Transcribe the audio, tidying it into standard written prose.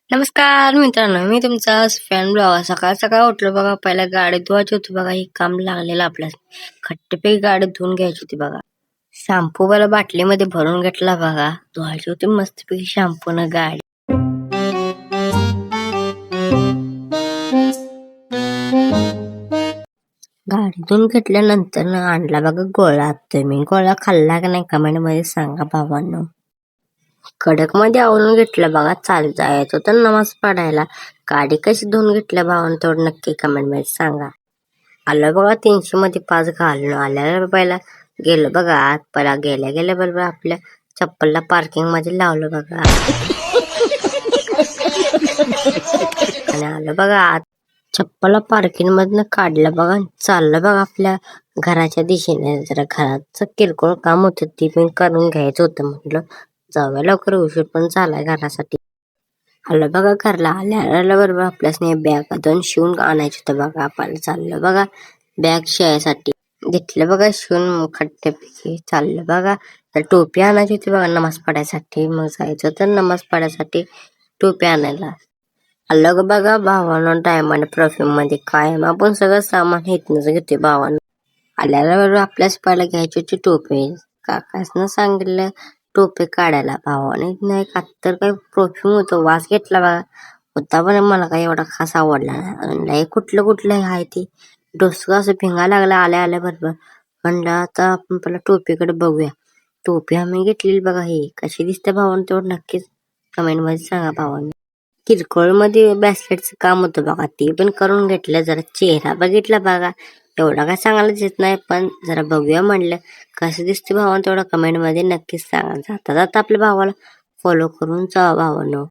नमस्कार मित्रांनो, मी तुमचा फॅन ब्लॉगर. सकाळ सकाळ उठलो बघा. पहिला गाडी धुवायची होती बघा. हे काम लागलेलं आपल्या खट्टेपैकी गाडी धुवून घ्यायची होती बघा. शॅम्पू मला बाटलीमध्ये भरून घेतला बघा. धुवायची होती मस्तपैकी शॅम्पूनं गाडी. गाडी धुवून घेतल्यानंतर आणला बघा गोळा. तुम्ही गोळा खाल्ला का नाही कमेंट मध्ये सांगा भावांनो. कडक मध्ये आवरून घेतलं बघा. चाल जायचं तर नमाज पडायला. गाडी कशी धुवून घेतल्या भावानं तेवढं नक्की कमेंट मध्ये सांगा. आलं बघा 300 मध्ये 5 घालून आल्याला पहिला गेलो बघा आत. पहिला गेल्या बरोबर आपल्या चप्पलला पार्किंग मध्ये लावलं बघा. आणि आलं बघा आत. चप्पलला पार्किंग मधनं काढलं बघा. चाललं बघा आपल्या घराच्या दिशेने. जरा घराचं किरकोळ काम होतं ती पण करून घ्यायचं होतं. म्हटलं जाऊया लवकर, उशीर पण झालाय घरासाठी. आलं बघा घरला. आल्या बरोबर आपल्यासने बॅग 2 शिवून आणायचे होतं बघा. आपण चाललं बघा बॅग शिवायसाठी. घेतलं बघा शिवून खट्ट्यापैकी. चाललं बघा तर टोपी आणायची होती बघा नमाज पडायसाठी. मग जायचं तर नमाज पडायसाठी टोपी आणायला. आलं बघा भावानं डायमंड परफ्यूम मध्ये. कायम आपण सगळं सामान इथनच घेते भावानं. आल्याला बरोबर आपल्याच पहिला घ्यायची होती टोपी. काकासनं सांगितलं टोपी काढायला. भावाने नाही का तर काही परफ्यूम होतं. वास घेतला बघा होता पण मला काही एवढा खास आवडला नाही. कुठलं आहे ती डोसकं असं भिंगा लागला आल्या बरोबर. म्हणलं आता आपण पहिला टोपीकडे बघूया. टोपी आम्ही घेतलेली बघा. ही कशी दिसते भावानं तेवढं नक्कीच कमेंट मध्ये सांगा भावानं. किरकोळ मध्ये ब्रेसलेटचं काम होतं बघा. ते पण करून घेतलं. जरा चेहरा बघितला बघा. एवढा काय सांगायला येत नाही पण जरा बघूया म्हणलं कसं दिसते भावानं तेवढं कमेंट मध्ये नक्कीच सांगा. जाता जाता आपल्या भावाला फॉलो करून जावा भावानं.